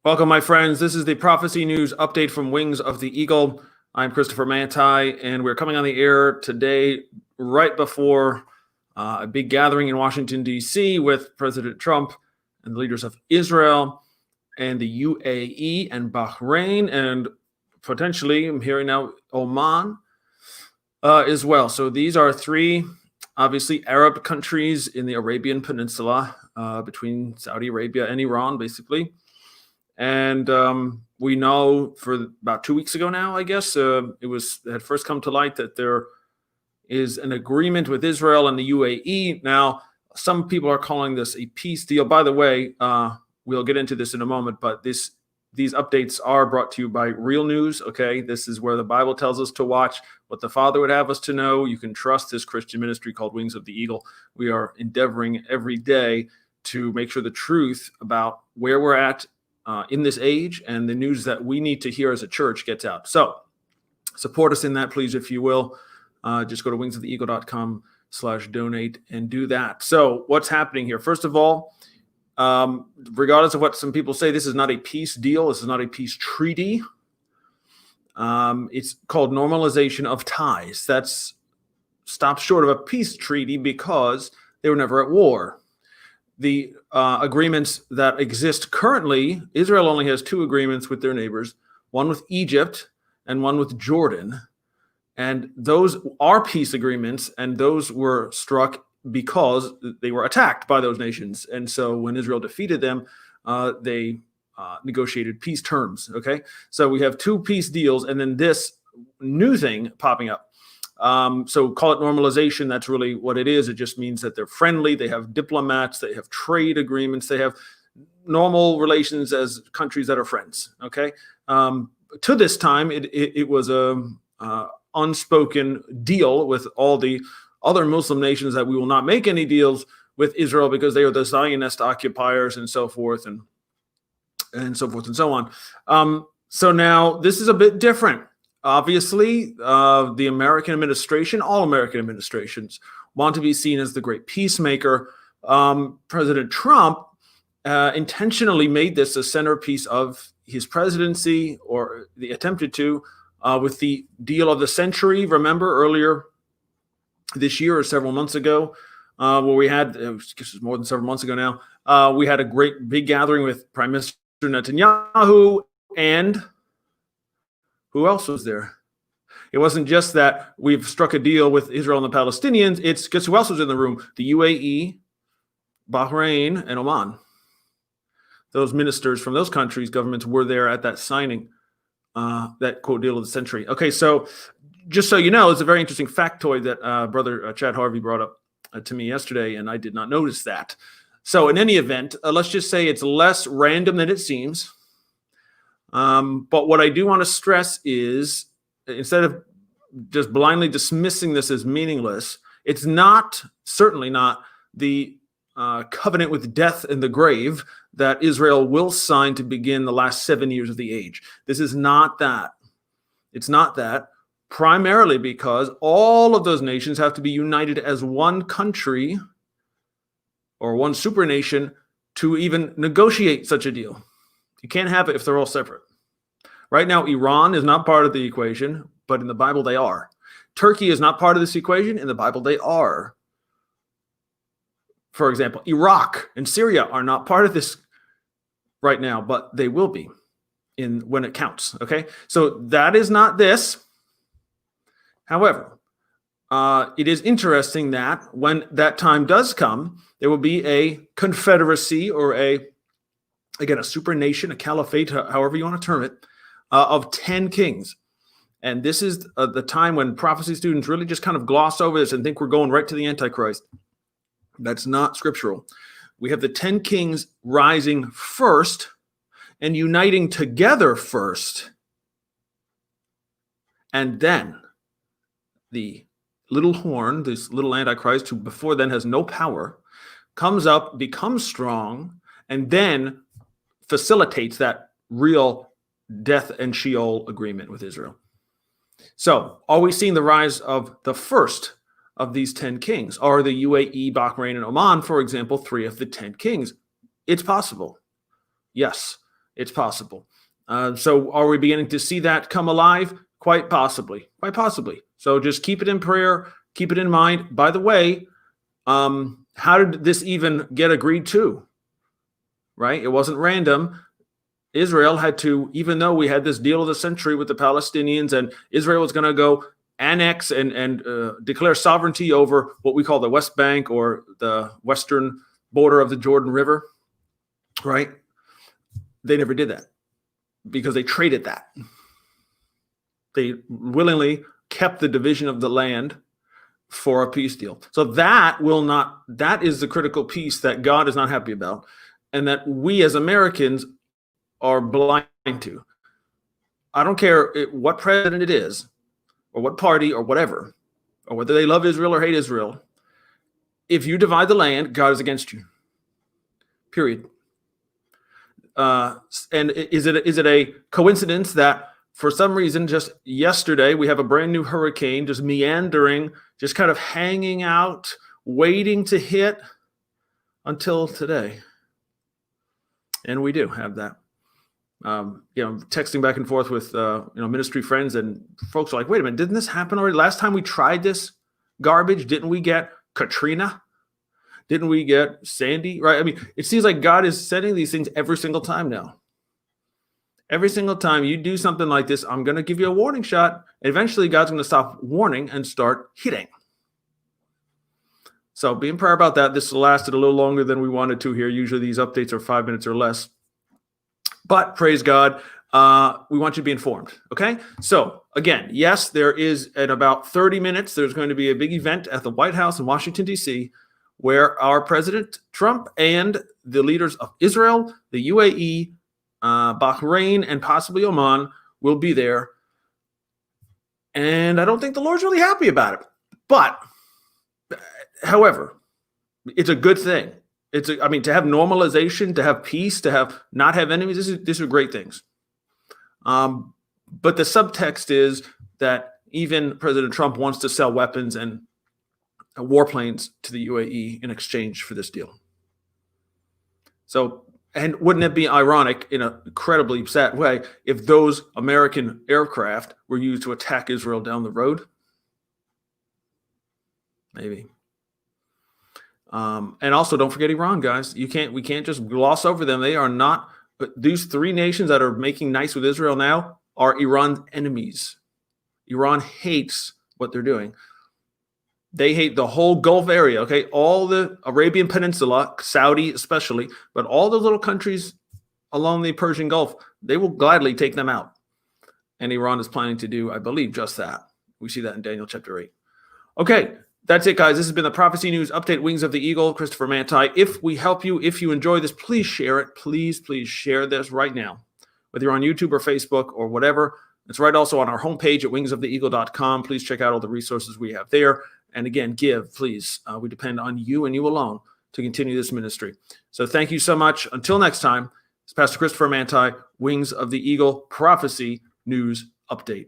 Welcome, my friends. This is the Prophecy News update from Wings of the Eagle. I'm Christopher Manti, and we're coming on the air today right before a big gathering in Washington, D.C. with President Trump and the leaders of Israel and the UAE and Bahrain, and potentially, I'm hearing now, Oman as well. So these are three, obviously, Arab countries in the Arabian Peninsula between Saudi Arabia and Iran, basically. And we know for about 2 weeks ago now, I guess, it had first come to light that there is an agreement with Israel and the UAE. Now, some people are calling this a peace deal. By the way, we'll get into this in a moment, but these updates are brought to you by Real News, okay? This is where the Bible tells us to watch, what the Father would have us to know. You can trust this Christian ministry called Wings of the Eagle. We are endeavoring every day to make sure the truth about where we're at in this age and the news that we need to hear as a church gets out. So support us in that, please, if you will. Just go to wingsoftheeagle.com/donate and do that. So what's happening here? First of all, regardless of what some people say, this is not a peace deal. This is not a peace treaty. It's called normalization of ties. That's stops short of a peace treaty because they were never at war. The agreements that exist currently, Israel only has two agreements with their neighbors, one with Egypt and one with Jordan. And those are peace agreements, and those were struck because they were attacked by those nations. And so when Israel defeated them, they negotiated peace terms, okay? So we have two peace deals, and then this new thing popping up. So call it normalization. That's really what it is. It just means that they're friendly. They have diplomats. They have trade agreements. They have normal relations as countries that are friends. Okay. To this time, it was a unspoken deal with all the other Muslim nations that we will not make any deals with Israel because they are the Zionist occupiers and so forth and so forth and so on. So now this is a bit different. Obviously, the American administration, all American administrations, want to be seen as the great peacemaker. President Trump intentionally made this a centerpiece of his presidency, or the attempted to, with the deal of the century. Remember earlier this year or several months ago, where we had, it was more than several months ago now, we had a great big gathering with Prime Minister Netanyahu and who else was there? It wasn't just that we've struck a deal with Israel and the Palestinians. It's guess who else was in the room? The UAE, Bahrain, and Oman. Those ministers from those countries, governments, were there at that signing, that quote deal of the century. Okay, so just so you know, it's a very interesting factoid that Brother Chad Harvey brought up to me yesterday, and I did not notice that. So in any event, let's just say it's less random than it seems. But what I do want to stress is, instead of just blindly dismissing this as meaningless, it's not, certainly not, the covenant with death and the grave that Israel will sign to begin the last 7 years of the age. This is not that. It's not that, primarily because all of those nations have to be united as one country or one supernation to even negotiate such a deal. You can't have it if they're all separate. Right now, Iran is not part of the equation, but in the Bible they are. Turkey is not part of this equation. In the Bible they are. For example, Iraq and Syria are not part of this right now, but they will be when it counts. Okay, so that is not this. However, it is interesting that when that time does come, there will be a confederacy or again, a supernation, a caliphate, however you want to term it, of 10 kings. And this is the time when prophecy students really just kind of gloss over this and think we're going right to the Antichrist. That's not scriptural. We have the 10 kings rising first and uniting together first. And then the little horn, this little Antichrist, who before then has no power, comes up, becomes strong, and then facilitates that real death and Sheol agreement with Israel. So, are we seeing the rise of the first of these 10 kings? Are the UAE, Bahrain, and Oman, for example, 3 of the 10 kings? It's possible. Yes. It's possible. So are we beginning to see that come alive? Quite possibly. Quite possibly. So just keep it in prayer. Keep it in mind. By the way, how did this even get agreed to? Right? It wasn't random. Israel had to, even though we had this deal of the century with the Palestinians, and Israel was going to go annex and declare sovereignty over what we call the West Bank or the western border of the Jordan River, right? They never did that because they traded that. They willingly kept the division of the land for a peace deal. So that is the critical piece that God is not happy about, and that we as Americans are blind to. I don't care what president it is, or what party, or whatever, or whether they love Israel or hate Israel. If you divide the land, God is against you. Period. And is it a coincidence that for some reason just yesterday we have a brand new hurricane just meandering, just kind of hanging out, waiting to hit until today? And we do have that. Texting back and forth with ministry friends, and folks are like, wait a minute, didn't this happen already? Last time we tried this garbage, didn't we get Katrina? Didn't we get Sandy? Right? I mean, it seems like God is sending these things every single time now. Every single time you do something like this, I'm going to give you a warning shot. And eventually God's going to stop warning and start hitting. So be in prayer about that. This lasted a little longer than we wanted to here. Usually these updates are 5 minutes or less. But praise God, we want you to be informed, okay? So again, yes, there is in about 30 minutes, there's going to be a big event at the White House in Washington, D.C., where our President Trump and the leaders of Israel, the UAE, Bahrain, and possibly Oman will be there. And I don't think the Lord's really happy about it. But, however, it's a good thing. To have normalization, to have peace, to not have enemies, these are great things. But the subtext is that even President Trump wants to sell weapons and warplanes to the UAE in exchange for this deal. So, and wouldn't it be ironic in an incredibly sad way if those American aircraft were used to attack Israel down the road? Maybe. And also, don't forget Iran, guys. We can't just gloss over them. They are not. These three nations that are making nice with Israel now are Iran's enemies. Iran hates what they're doing. They hate the whole Gulf area, okay? All the Arabian Peninsula, Saudi especially, but all the little countries along the Persian Gulf, they will gladly take them out. And Iran is planning to do, I believe, just that. We see that in Daniel chapter 8. Okay, that's it, guys. This has been the Prophecy News Update, Wings of the Eagle, Christopher Manti. If we help you, if you enjoy this, please share it. Please share this right now, whether you're on YouTube or Facebook or whatever. It's right also on our homepage at wingsoftheeagle.com. Please check out all the resources we have there. And again, give, please. We depend on you and you alone to continue this ministry. So thank you so much. Until next time, it's Pastor Christopher Manti, Wings of the Eagle Prophecy News Update.